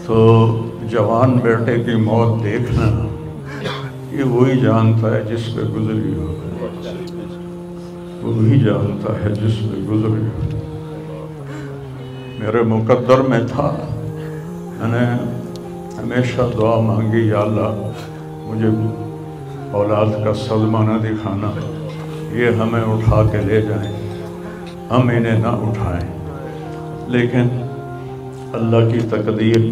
تو जवान बेटे की मौत देखना ये वही जानता है जिस पे गुजरी हो, वही जानता है जिस पे गुजरी हो। मेरे मुकद्दर में था, मैंने हमेशा दुआ मांगी, या अल्लाह मुझे औलाद का सदमा न दिखाना, ये हमें उठा के ले जाएं, हम इन्हें ना उठाएं। लेकिन अल्लाह की तकदीर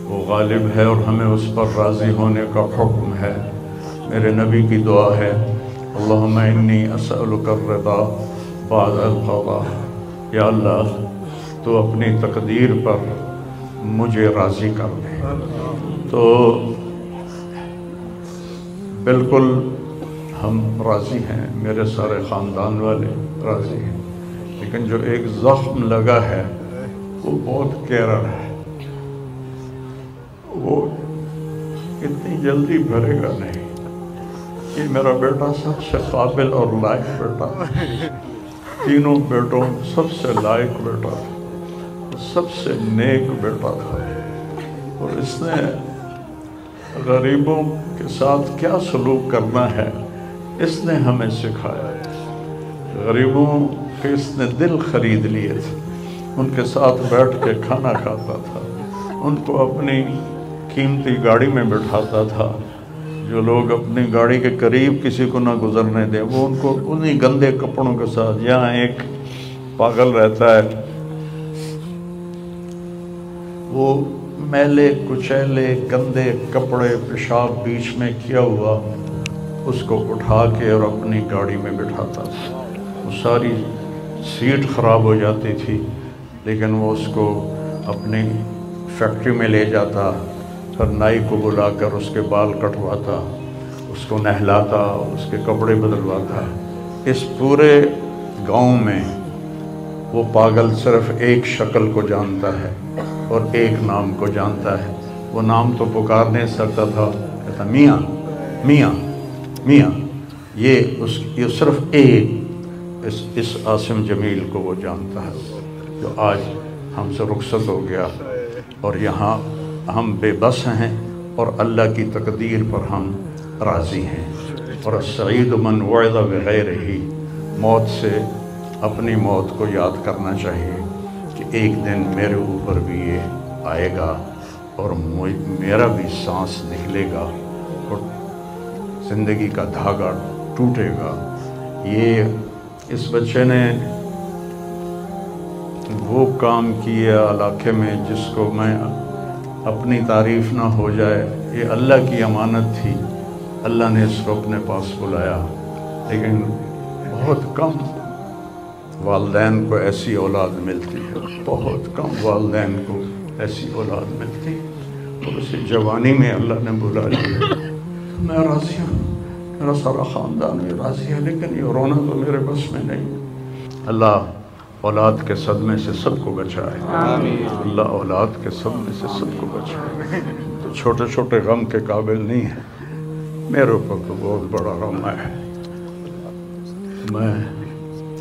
वो गालिब है और हमें उस पर राज़ी होने का हुक्म है। मेरे नबी की दुआ है, अल्लाहुम्मा इन्नी असअलुका अर्रिदा बअदल क़ज़ा, या अल्लाह तो अपनी तकदीर पर मुझे राज़ी कर दे। तो बिल्कुल हम राज़ी हैं, मेरे सारे ख़ानदान वाले राज़ी हैं, लेकिन जो एक ज़ख्म लगा है वो बहुत गहरा है, वो इतनी जल्दी भरेगा नहीं। ये मेरा बेटा सबसे काबिल और लायक बेटा, तीनों बेटों सबसे लायक बेटा था, सबसे नेक बेटा था, और इसने गरीबों के साथ क्या सलूक करना है इसने हमें सिखाया। गरीबों के इसने दिल खरीद लिए थे, उनके साथ बैठ के खाना खाता था, उनको अपनी कीमती गाड़ी में बिठाता था। जो लोग अपनी गाड़ी के करीब किसी को ना गुजरने दें, वो उनको उन्हीं गंदे कपड़ों के साथ, यहाँ एक पागल रहता है, वो मैले कुचैले गंदे कपड़े पेशाब बीच में किया हुआ उसको उठा के और अपनी गाड़ी में बिठाता था। वो सारी सीट ख़राब हो जाती थी, लेकिन वो उसको अपनी फैक्ट्री में ले जाता, फिर नाई को बुलाकर उसके बाल कटवाता, उसको नहलाता, उसके कपड़े बदलवाता। इस पूरे गांव में वो पागल सिर्फ एक शक्ल को जानता है और एक नाम को जानता है। वो नाम तो पुकार नहीं सकता था, कहता मियाँ मियाँ मियाँ। ये सिर्फ इस आसिम जमील को वो जानता है, जो आज हमसे रुखसत हो गया और यहाँ हम बेबस हैं और अल्लाह की तकदीर पर हम राज़ी हैं। और सईद मन वअदा बिग़ैरिही, मौत से अपनी मौत को याद करना चाहिए कि एक दिन मेरे ऊपर भी ये आएगा और मेरा भी सांस निकलेगा और ज़िंदगी का धागा टूटेगा। ये इस बच्चे ने वो काम किया इलाके में जिसको मैं अपनी तारीफ़ ना हो जाए, ये अल्लाह की अमानत थी, अल्लाह ने इसको अपने पास बुलाया। लेकिन बहुत कम वालिदैन को ऐसी औलाद मिलती है, बहुत कम वालिदैन को ऐसी औलाद मिलती है। और उसे जवानी में अल्लाह ने बुला लिया। मैं राज़ी हूँ, मेरा सारा ख़ानदान भी राज़ी है, लेकिन ये रोना तो मेरे बस में नहीं। अल्लाह औलाद के सदमे से सबको बचाए, अल्लाह औलाद के सदमे से सबको बचाए। तो छोटे छोटे गम के काबिल नहीं है, मेरे ऊपर तो बहुत बड़ा गम है। मैं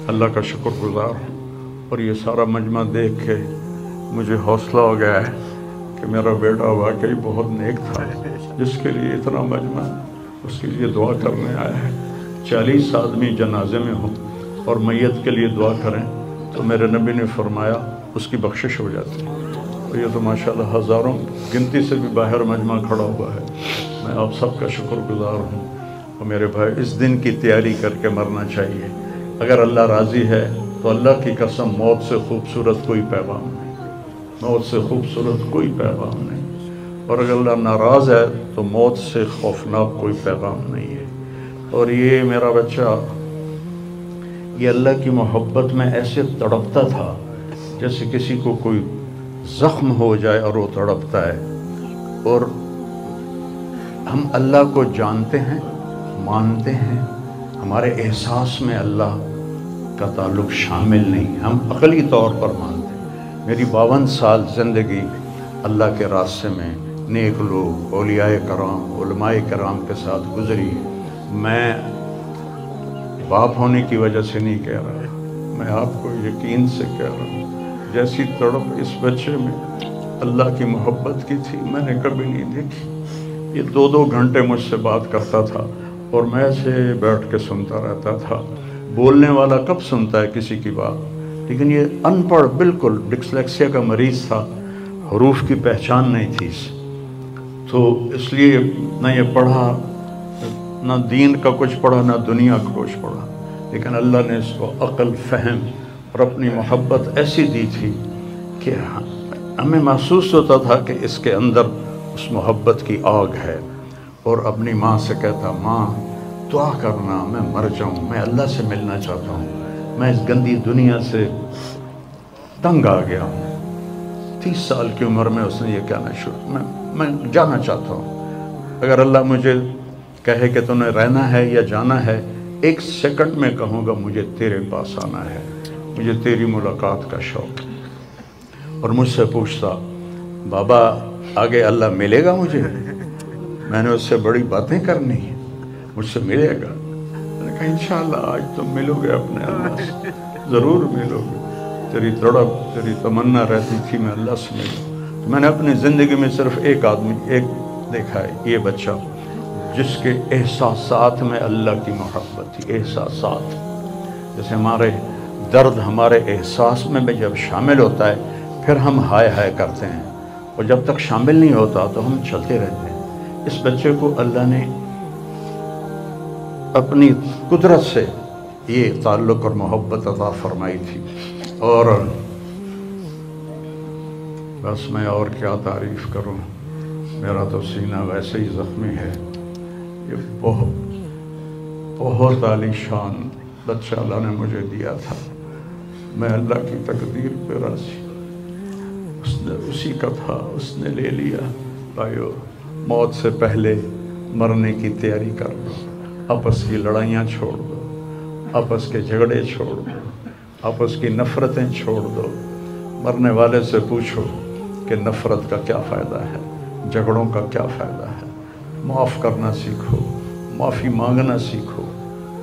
अल्लाह का शुक्रगुज़ार हूँ और ये सारा मजमा देख के मुझे हौसला हो गया है कि मेरा बेटा वाकई बहुत नेक था, जिसके लिए इतना मजमा उसके लिए दुआ करने आया है। 40 आदमी जनाजे में हों और मैयत के लिए दुआ करें तो मेरे नबी ने फरमाया उसकी बख्शिश हो जाती है। और ये तो माशाल्लाह हज़ारों गिनती से भी बाहर मजमा खड़ा हुआ है। मैं आप सबका शुक्रगुज़ार हूँ। और मेरे भाई, इस दिन की तैयारी करके मरना चाहिए। अगर अल्लाह राज़ी है तो अल्लाह की कसम मौत से खूबसूरत कोई पैगाम नहीं, मौत से खूबसूरत कोई पैगाम नहीं। और अगर अल्लाह नाराज़ है तो मौत से खौफनाक कोई पैगाम नहीं है। और ये मेरा बच्चा ये अल्लाह की मोहब्बत में ऐसे तड़पता था जैसे किसी को कोई ज़ख्म हो जाए और वो तड़पता है। और हम अल्लाह को जानते हैं, मानते हैं, हमारे एहसास में अल्लाह का ताल्लुक़ शामिल नहीं, हम अक़ली तौर पर मानते हैं। मेरी 52 साल ज़िंदगी अल्लाह के रास्ते में नेक लोग, औलियाए कराम, उलमाए कराम के साथ गुज़री। मैं बाप होने की वजह से नहीं कह रहा, मैं आपको यकीन से कह रहा हूँ, जैसी तड़प इस बच्चे में اللہ کی محبت کی تھی میں نے کبھی نہیں دیکھی۔ یہ 2-2 گھنٹے مجھ سے بات کرتا تھا اور میں ایسے بیٹھ کے سنتا رہتا تھا۔ بولنے والا کب سنتا ہے کسی کی بات، لیکن یہ ان پڑھ بالکل ڈسلیکسیا کا مریض تھا، حروف کی پہچان نہیں تھی تو اس لیے نہ یہ پڑھا، نہ دین کا کچھ پڑھا، نہ دنیا کا کچھ پڑھا، لیکن اللہ نے اس کو عقل، فہم اور اپنی محبت ایسی دی تھی کہ ہمیں محسوس ہوتا تھا کہ اس کے اندر اس محبت کی آگ ہے۔ اور اپنی ماں سے کہتا، ماں دعا کرنا میں مر جاؤں، میں اللہ سے ملنا چاہتا ہوں، میں اس گندی دنیا سے تنگ آ گیا ہوں۔ 30 سال کی عمر میں اس نے یہ کہنا شروع، میں جانا چاہتا ہوں، اگر اللہ مجھے کہے کہ تمہیں رہنا ہے یا جانا ہے، 1 سیکنڈ میں کہوں گا مجھے تیرے پاس آنا ہے، مجھے تیری ملاقات کا شوق ہے۔ اور مجھ سے پوچھتا، بابا آگے اللہ ملے گا مجھے؟ میں نے اس سے بڑی باتیں کرنی ہیں، مجھ سے ملے گا؟ میں نے کہا انشاءاللہ آج تم ملو گے اپنے اللہ سے، ضرور ملو گے، تیری تڑپ، تیری تمنا رہتی تھی میں اللہ سے ملوں۔ میں نے اپنی زندگی میں صرف ایک آدمی دیکھا ہے، یہ بچہ جس کے احساسات میں اللہ کی محبت تھی۔ احساسات جیسے ہمارے درد ہمارے احساس میں جب شامل ہوتا ہے پھر ہم ہائے ہائے کرتے ہیں، اور جب تک شامل نہیں ہوتا تو ہم چلتے رہتے ہیں۔ اس بچے کو اللہ نے اپنی قدرت سے یہ تعلق اور محبت عطا فرمائی تھی، اور بس میں اور کیا تعریف کروں، میرا تو سینہ ویسے ہی زخمی ہے۔ یہ بہت عالی شان بچہ اللہ نے مجھے دیا تھا، میں اللہ کی تقدیر پہ راضی، اس نے اسی کا تھا، اس نے لے لیا۔ بھائیو، موت سے پہلے مرنے کی تیاری کر لو، آپس کی لڑائیاں چھوڑ دو، آپس کے جھگڑے چھوڑ دو، آپس کی نفرتیں چھوڑ دو۔ مرنے والے سے پوچھو کہ نفرت کا کیا فائدہ ہے، جھگڑوں کا کیا فائدہ ہے۔ معاف کرنا سیکھو، معافی مانگنا سیکھو،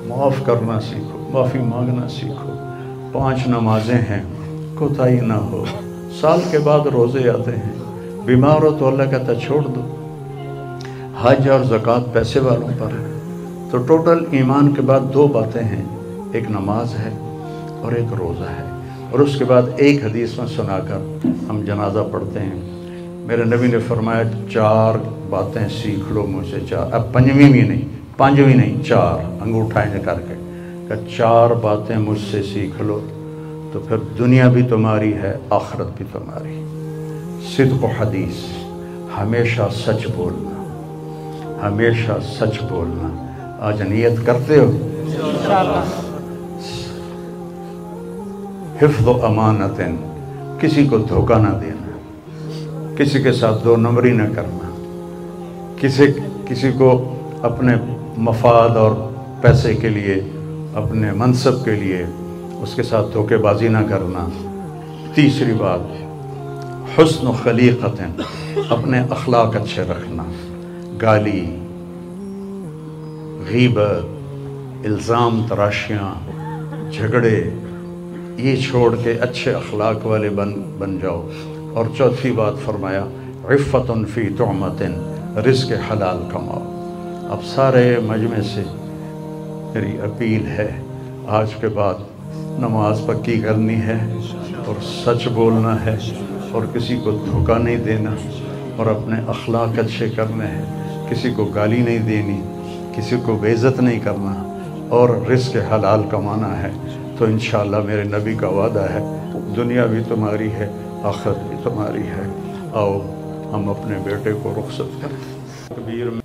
معاف کرنا سیکھو، معافی مانگنا سیکھو۔ 5 نمازیں ہیں، کوتاہی نہ ہو۔ سال کے بعد روزے آتے ہیں، بیمار ہو تو اللہ کہتا چھوڑ دو۔ حج اور زکوٰۃ پیسے والوں پر ہے۔ تو ٹوٹل ایمان کے بعد 2 باتیں ہیں، ایک نماز ہے اور ایک روزہ ہے، اور اس کے بعد ایک حدیث میں سنا کر ہم جنازہ پڑھتے ہیں۔ میرے نبی نے فرمایا 4 باتیں سیکھ لو مجھ سے، 4، اب 5ویں بھی نہیں، 5ویں نہیں، 4 انگوٹھا کر کے کہ 4 باتیں مجھ سے سیکھ لو تو پھر دنیا بھی تمہاری ہے، آخرت بھی تمہاری۔ صدق و حدیث، ہمیشہ سچ بولنا، ہمیشہ سچ بولنا۔ آج نیت کرتے ہو؟ انشاءاللہ۔ حفظ و امانت، کسی کو دھوکہ نہ دینا، کسی کے ساتھ 2 نمبری نہ کرنا، کسی کو اپنے مفاد اور پیسے کے لیے، اپنے منصب کے لیے اس کے ساتھ دھوکے بازی نہ کرنا۔ تیسری بات، حسن و خلیقت، اپنے اخلاق اچھے رکھنا، گالی، غیبت، الزام تراشیاں، جھگڑے، یہ چھوڑ کے اچھے اخلاق والے بن جاؤ۔ اور چوتھی بات فرمایا، عفت فی طعمت، رزق حلال کماؤ۔ اب سارے مجمع سے میری اپیل ہے، آج کے بعد نماز پکی کرنی ہے اور سچ بولنا ہے اور کسی کو دھوکہ نہیں دینا اور اپنے اخلاق اچھے کرنے ہیں، کسی کو گالی نہیں دینی، کسی کو بے عزت نہیں کرنا، اور رزق حلال کمانا ہے۔ تو انشاءاللہ میرے نبی کا وعدہ ہے، دنیا بھی تمہاری ہے، آخرت بھی تمہاری ہے۔ آؤ ہم اپنے بیٹے کو رخصت کریں۔